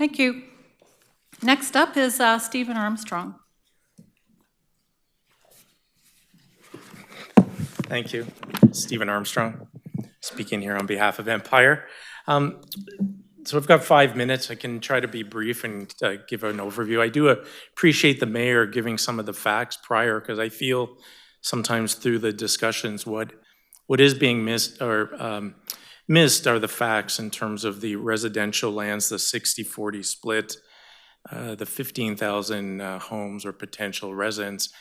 Thank you. Next up is Stephen Armstrong. Thank you. Stephen Armstrong, speaking here on behalf of Empire. So I've got 5 minutes. I can try to be brief and give an overview. I do appreciate the mayor giving some of the facts prior, because I feel sometimes through the discussions what is being missed are the facts in terms of the residential lands, the 60-40 split, the 15,000 homes or potential residents,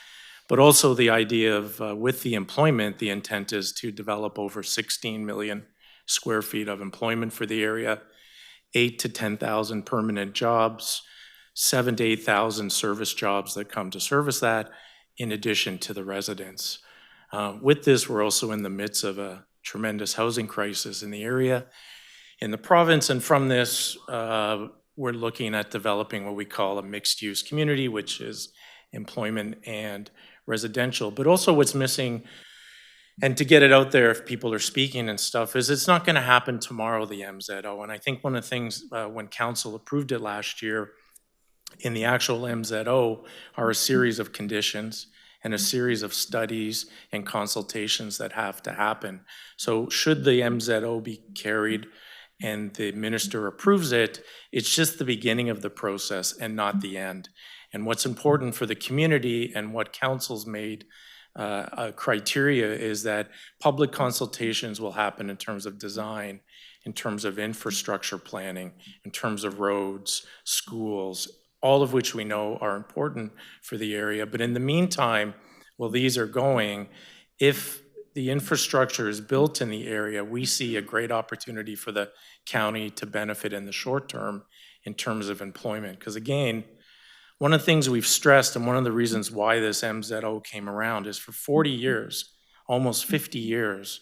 but also the idea of with the employment, the intent is to develop over 16 million square feet of employment for the area, 8,000 to 10,000 permanent jobs, 7,000 to 8,000 service jobs that come to service that, in addition to the residents. With this, we're also in the midst of a tremendous housing crisis in the area, in the province, and from this, we're looking at developing what we call a mixed-use community, which is employment and residential. But also what's missing, and to get it out there if people are speaking and stuff, is it's not going to happen tomorrow, the MZO. And I think one of the things when council approved it last year in the actual MZO are a series of conditions and a series of studies and consultations that have to happen. So should the MZO be carried and the minister approves it, it's just the beginning of the process and not the end. And what's important for the community and what council's made criteria is that public consultations will happen in terms of design, in terms of infrastructure planning, in terms of roads, schools, all of which we know are important for the area. But in the meantime, while these are going, if the infrastructure is built in the area, we see a great opportunity for the county to benefit in the short term in terms of employment. Because again, one of the things we've stressed, and one of the reasons why this MZO came around, is for 40 years, almost 50 years,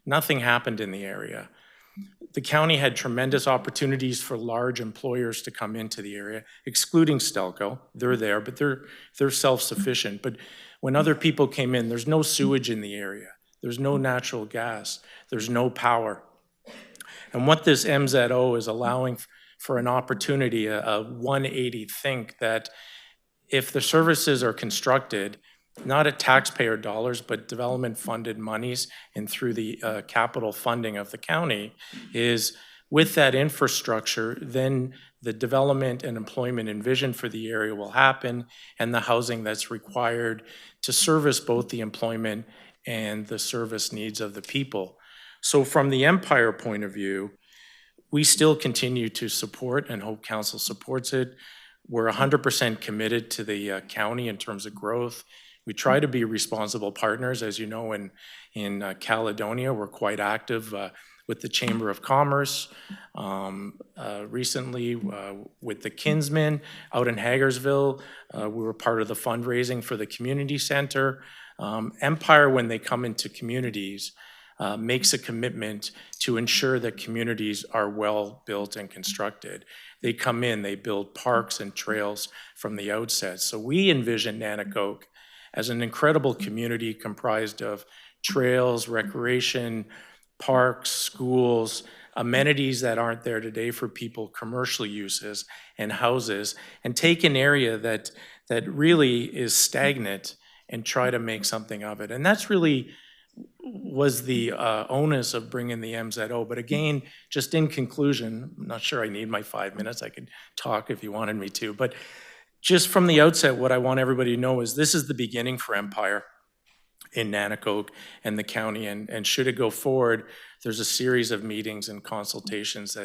nothing happened in the area. The county had tremendous opportunities for large employers to come into the area, excluding Stelco. They're there, but they're self-sufficient. But when other people came in, there's no sewage in the area. There's no natural gas. There's no power. And what this MZO is allowing for an opportunity, a 180 think that if the services are constructed, not at taxpayer dollars, but development funded monies and through the capital funding of the county, is with that infrastructure, then the development and employment and vision for the area will happen, and the housing that's required to service both the employment and the service needs of the people. So from the Empire point of view, we still continue to support and hope council supports it. We're 100% committed to the county in terms of growth. We try to be responsible partners. As you know, in Caledonia, we're quite active with the Chamber of Commerce. Recently, with the Kinsmen out in Hagersville, we were part of the fundraising for the community center. Empire, when they come into communities, makes a commitment to ensure that communities are well built and constructed. They come in, they build parks and trails from the outset. So we envision Nanticoke as an incredible community comprised of trails, recreation, parks, schools, amenities that aren't there today for people, commercial uses and houses, and take an area that really is stagnant and try to make something of it. And that's really was the onus of bringing the MZO. But again, just in conclusion, I'm not sure I need my 5 minutes. I could talk if you wanted me to. But just from the outset, what I want everybody to know is this is the beginning for Empire in Nanticoke and the county. And should it go forward, there's a series of meetings and consultations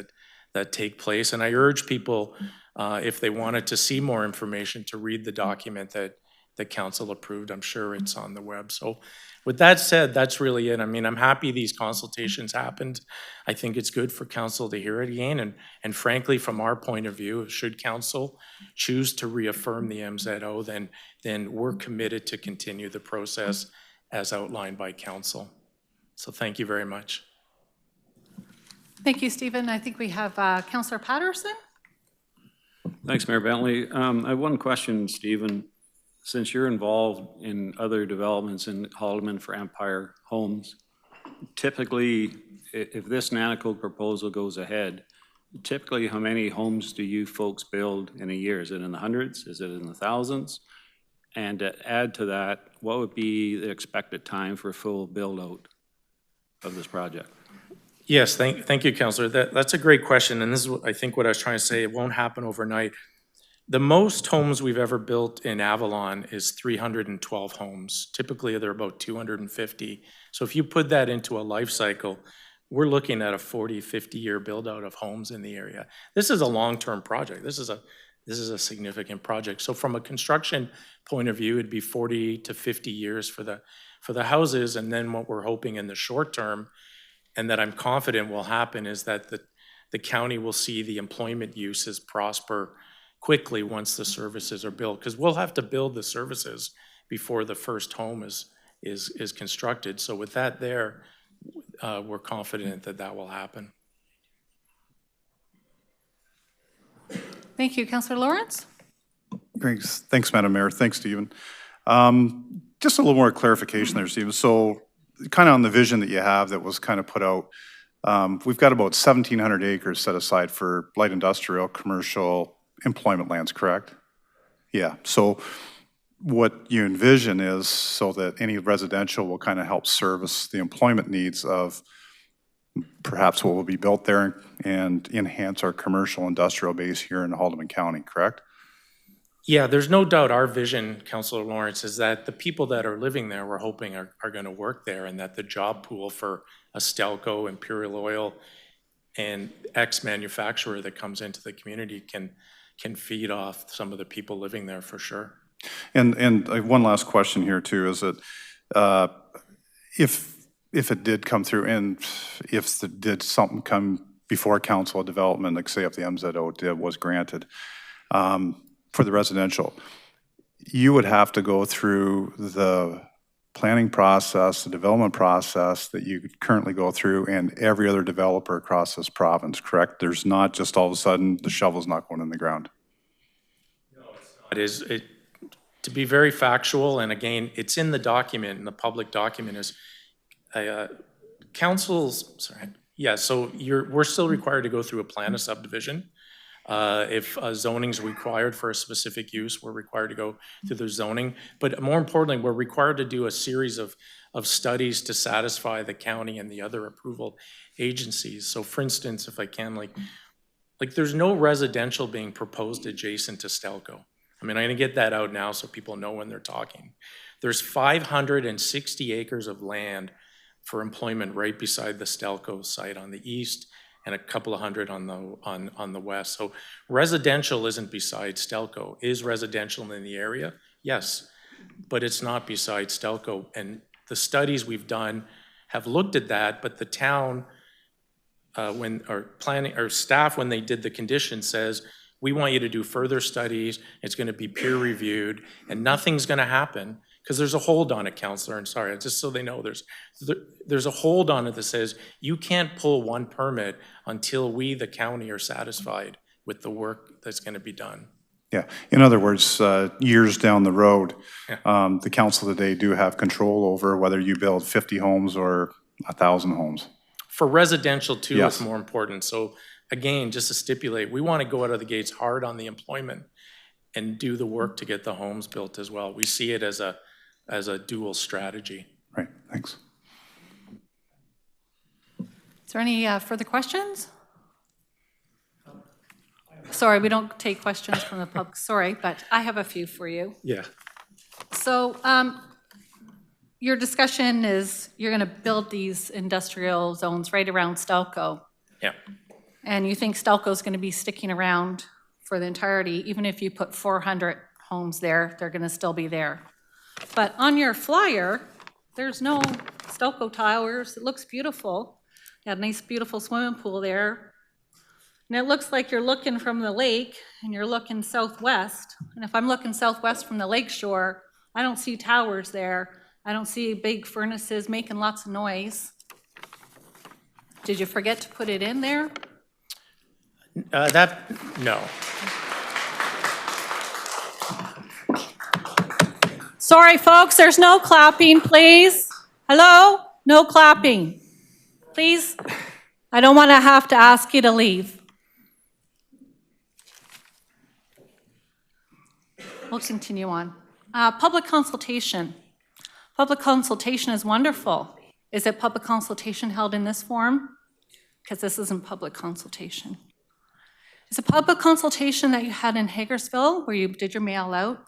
that take place. And I urge people, if they wanted to see more information, to read the document that the council approved. I'm sure it's on the web. So with that said, that's really it. I mean, I'm happy these consultations happened. I think it's good for council to hear it again. And frankly, from our point of view, should council choose to reaffirm the MZO, then we're committed to continue the process as outlined by council. So thank you very much. Thank you, Stephen. I think we have Councillor Patterson. Thanks, Mayor Bentley. I have one question, Stephen. Since you're involved in other developments in Haldimand for Empire Homes, typically, if this Nanticoke proposal goes ahead, typically, how many homes do you folks build in a year? Is it in the hundreds? Is it in the thousands? And to add to that, what would be the expected time for a full build-out of this project? Yes, thank you, Councillor. That's a great question, and this is, I think, what I was trying to say. It won't happen overnight. The most homes we've ever built in Avalon is 312 homes. Typically, they're about 250. So if you put that into a life cycle, we're looking at a 40, 50-year build-out of homes in the area. This is a long-term project. This is a significant project. So from a construction point of view, it'd be 40 to 50 years for the houses, and then what we're hoping in the short term, and that I'm confident will happen, is that the county will see the employment uses prosper quickly once the services are built, because we'll have to build the services before the first home is constructed. So with that there, we're confident that that will happen. Thank you. Councillor Lawrence? Great. Thanks, Madam Mayor. Thanks, Stephen. Just a little more clarification there, Stephen. So kind of on the vision that you have that was kind of put out, we've got about 1,700 acres set aside for light industrial, commercial, employment lands, correct? Yeah. So what you envision is so that any residential will kind of help service the employment needs of perhaps what will be built there and enhance our commercial industrial base here in Haldimand County, correct? Yeah, there's no doubt our vision, Councillor Lawrence, is that the people that are living there, we're hoping are going to work there, and that the job pool for a Stelco, Imperial Oil, and ex-manufacturer that comes into the community can feed off some of the people living there for sure. And one last question here too, is that if it did come through, and if did something come before council development, like say if the MZO was granted for the residential, you would have to go through the planning process, the development process that you currently go through, and every other developer across this province, correct? There's not just all of a sudden the shovel's not going in the ground. No, it's not. It is, to be very factual, and again, it's in the document, in the public document, is council's, sorry, yeah, so we're still required to go through a plan of subdivision. If zoning's required for a specific use, we're required to go through the zoning. But more importantly, we're required to do a series of studies to satisfy the county and the other approval agencies. So for instance, if I can, like there's no residential being proposed adjacent to Stelco. I mean, I'm gonna get that out now so people know when they're talking. There's 560 acres of land for employment right beside the Stelco site on the east, and a couple of hundred on the west. So residential isn't beside Stelco. Is residential in the area? Yes, but it's not beside Stelco. And the studies we've done have looked at that, but the town, staff, when they did the condition, says, we want you to do further studies, it's gonna be peer reviewed, and nothing's gonna happen, because there's a hold on it, Councillor, I'm sorry, just so they know, there's a hold on it that says you can't pull one permit until we, the county, are satisfied with the work that's gonna be done. Yeah, in other words, years down the road, the council today do have control over whether you build 50 homes or 1,000 homes. For residential too, Yes. It's more important. So again, just to stipulate, we want to go out of the gates hard on the employment and do the work to get the homes built as well. We see it as a dual strategy. Right, thanks. Is there any further questions? Sorry, we don't take questions from the public, sorry, but I have a few for you. Yeah. So your discussion is you're going to build these industrial zones right around Stelco. Yeah. And you think Stelco's going to be sticking around for the entirety, even if you put 400 homes there, they're going to still be there. But on your flyer, there's no Stelco towers. It looks beautiful. You got a nice, beautiful swimming pool there. And it looks like you're looking from the lake and you're looking southwest. And if I'm looking southwest from the lake shore, I don't see towers there. I don't see big furnaces making lots of noise. Did you forget to put it in there? No. Sorry, folks, there's no clapping, please. Hello? No clapping. Please? I don't want to have to ask you to leave. we'll continue on. Public consultation. Public consultation is wonderful. Is it public consultation held in this form? Because this isn't public consultation. Is it public consultation that you had in Hagersville where you did your mail out,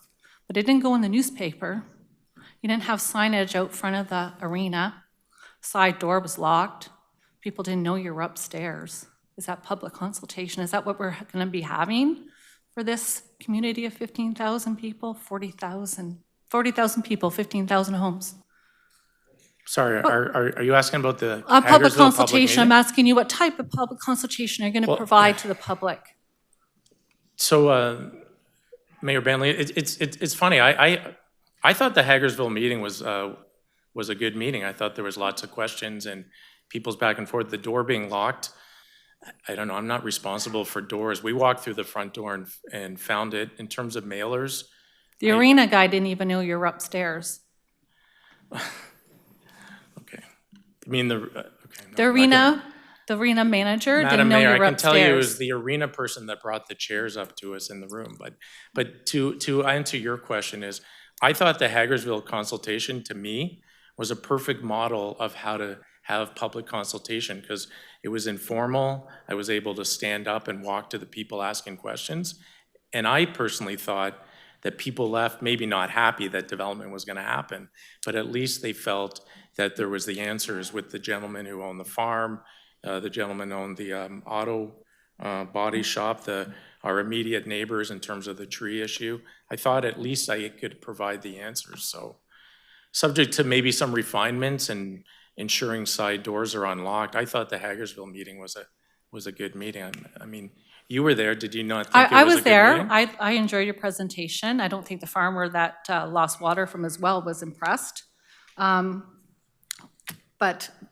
but it didn't go in the newspaper? You didn't have signage out front of the arena. Side door was locked. People didn't know you were upstairs. Is that public consultation? Is that what we're going to be having for this community of 15,000 people, 40,000 people, 15,000 homes? Sorry, are you asking about the Public Hagersville consultation, I'm meeting? asking you what type of public consultation are you going to provide to the public? So, Mayor Bentley, it's funny. I thought the Hagersville meeting was a good meeting. I thought there was lots of questions and people's back and forth. The door being locked, I don't know. I'm not responsible for doors. We walked through the front door and found it. In terms of mailers, The arena guy didn't even know you were upstairs. okay. I mean the The arena manager didn't Madam know you Mayor, were I can tell you it was upstairs. the arena person that brought the chairs up to us in the room. But to answer your question is, I thought the Hagersville consultation to me was a perfect model of how to have public consultation because it was informal. I was able to stand up and walk to the people asking questions. And I personally thought that people left maybe not happy that development was going to happen, but at least they felt that there was the answers with the gentleman who owned the farm, the gentleman owned the auto body shop, our immediate neighbors in terms of the tree issue. I thought at least I could provide the answers. So subject to maybe some refinements and ensuring side doors are unlocked, I thought the Hagersville meeting was a good meeting. I mean, you were there. Did you not think I it was was a good there. meeting? I enjoyed your presentation. I don't think the farmer that lost water from his well was impressed. But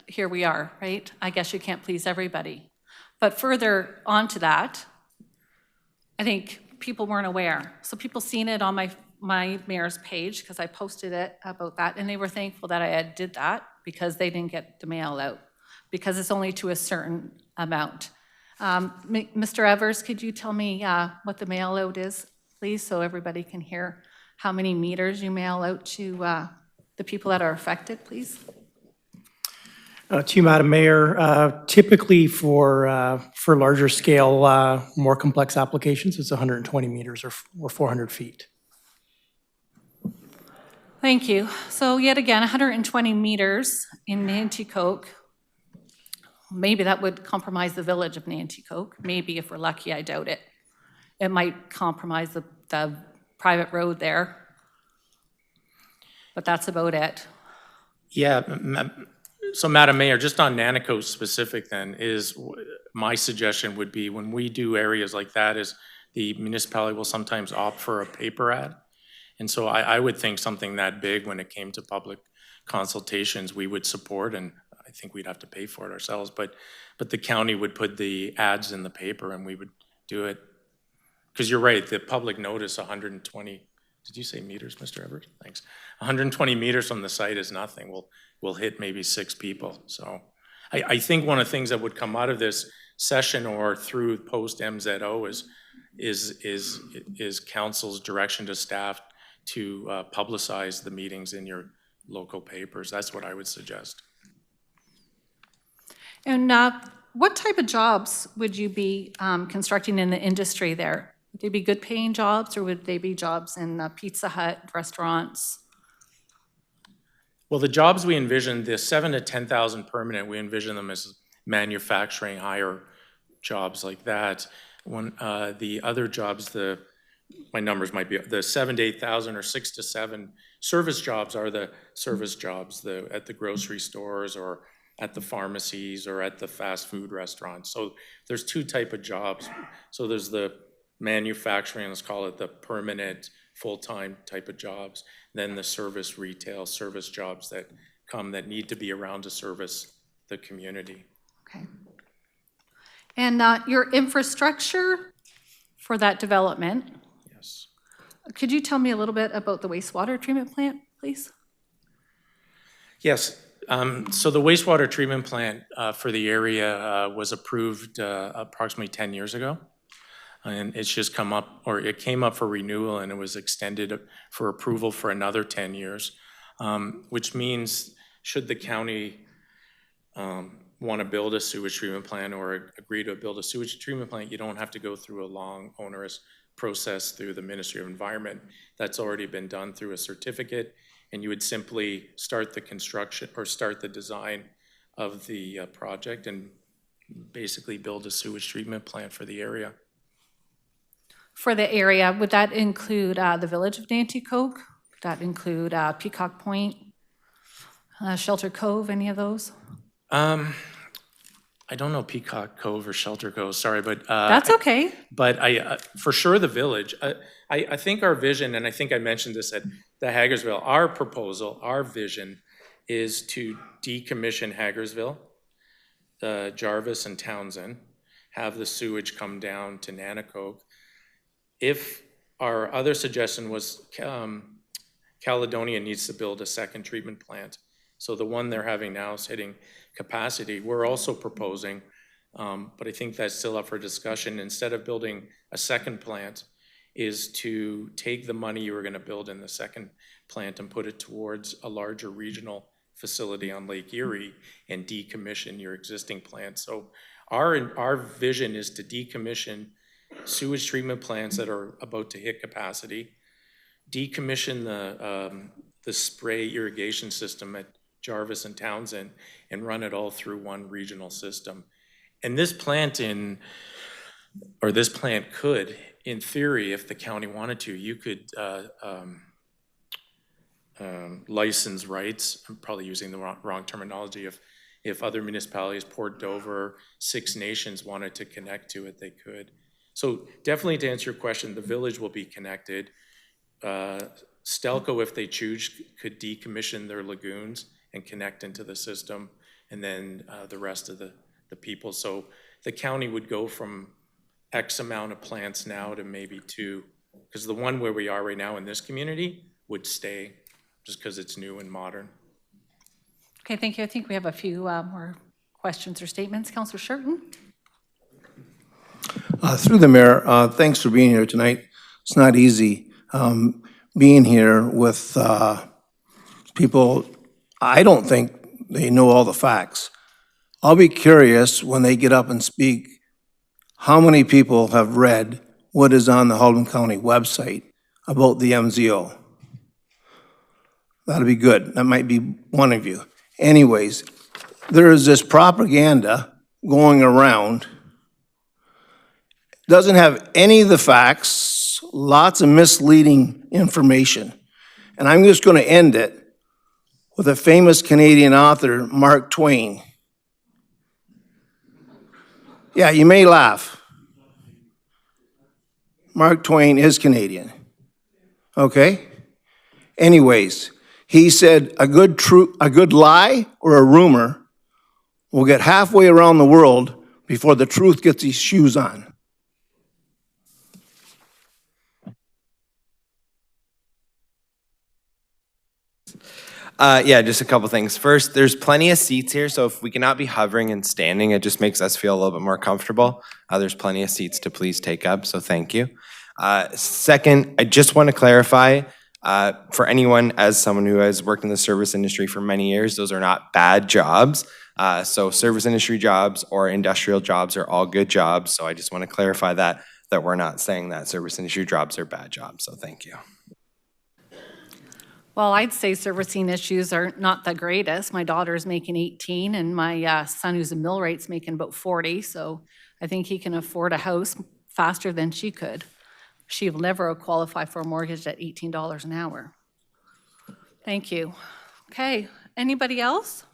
here we are, right? I guess you can't please everybody. But further on to that, I think people weren't aware. So people seen it on my mayor's page because I posted it about that, and they were thankful that I did that because they didn't get the mail out because it's only to a certain amount. Mr. Evers, could you tell me what the mail out is, please, so everybody can hear how many meters you mail out to the people that are affected, please? To you, Madam Mayor, typically for larger scale, more complex applications, it's 120 meters or 400 feet. Thank you. So yet again, 120 meters in Nanticoke. Maybe that would compromise the village of Nanticoke. Maybe if we're lucky, I doubt it. It might compromise the private road there. But that's about it. Yeah, so Madam Mayor, just on Nanticoke specific then, my suggestion would be when we do areas like that is the municipality will sometimes opt for a paper ad. And so I would think something that big when it came to public consultations, we would support, and I think we'd have to pay for it ourselves, but the county would put the ads in the paper and we would do it. Because you're right, the public notice 120, did you say meters, Mr. Everett? Thanks. 120 meters from the site is nothing. We'll hit maybe 6 people. So I think one of the things that would come out of this session or through post MZO is council's direction to staff to publicize the meetings in your local papers. That's what I would suggest. And what type of jobs would you be constructing in the industry there? Would they be good paying jobs or would they be jobs in Pizza Hut, restaurants? Well, the jobs we envision, the 7,000 to 10,000 permanent, we envision them as manufacturing, higher jobs like that. When the other jobs, my numbers might be the 7,000 to 8,000 or 6,000 to 7,000 service jobs are the service jobs at the grocery stores or at the pharmacies or at the fast food restaurants. So there's 2 types of jobs. So there's the manufacturing, let's call it the permanent full-time type of jobs, then the service retail service jobs that need to be around to service the community. Okay. And your infrastructure for that development, Yes. could you tell me a little bit about the wastewater treatment plant, please? Yes. So the wastewater treatment plant for the area was approved approximately 10 years ago. and it's just come up, or it came up for renewal and it was extended for approval for another 10 years, which means should the county want to build a sewage treatment plant or agree to build a sewage treatment plant, you don't have to go through a long, onerous process through the Ministry of Environment. That's already been done through a certificate, and you would simply start the construction or start the design of the project and basically build a sewage treatment plant for the area. For the area, would that include the village of Nanticoke? Would that include Peacock Point, Shelter Cove, any of those? I don't know Peacock Cove or Shelter Cove, sorry, but That's okay. but I for sure the village. I think our vision, and I think I mentioned this at the Hagersville, our proposal, our vision is to decommission Hagersville, Jarvis and Townsend, have the sewage come down to Nanticoke. If our other suggestion was Caledonia needs to build a second treatment plant, so the one they're having now is hitting capacity. We're also proposing, but I think that's still up for discussion, instead of building a second plant, is to take the money you were going to build in the second plant and put it towards a larger regional facility on Lake Erie and decommission your existing plant. So our vision is to decommission sewage treatment plants that are about to hit capacity, decommission the spray irrigation system at Jarvis and Townsend, and run it all through one regional system. And this plant could, in theory, if the county wanted to, you could license rights. I'm probably using the wrong terminology. If other municipalities, Port Dover, Six Nations wanted to connect to it, they could. So definitely, to answer your question, the village will be connected. Stelco, if they choose, could decommission their lagoons and connect into the system, and then the rest of the people. So the county would go from X amount of plants now to maybe 2, because the one where we are right now in this community would stay, just because it's new and modern. Okay, thank you. I think we have a few more questions or statements. Councillor Sherton? Through the mayor, thanks for being here tonight. It's not easy being here with people. I don't think they know all the facts. I'll be curious when they get up and speak, how many people have read what is on the Haldimand County website about the MZO? That'll be good. That might be one of you. Anyways, there is this propaganda going around, doesn't have any of the facts, lots of misleading information. And I'm just going to end it with a famous Canadian author, Mark Twain. Yeah, you may laugh. Mark Twain is Canadian. Okay? Anyways, he said a good lie or a rumor will get halfway around the world before the truth gets his shoes on. Yeah, just a couple things. First, there's plenty of seats here, so if we cannot be hovering and standing, it just makes us feel a little bit more comfortable. There's plenty of seats to please take up, so thank you. Second, I just want to clarify, for anyone, as someone who has worked in the service industry for many years, those are not bad jobs. So service industry jobs or industrial jobs are all good jobs, so I just want to clarify that we're not saying that service industry jobs are bad jobs, so thank you. Well, I'd say servicing issues are not the greatest. My daughter's making 18 and my son who's a millwright's making about 40, so I think he can afford a house faster than she could. She will never qualify for a mortgage at $18 an hour. Thank you. Okay, anybody else?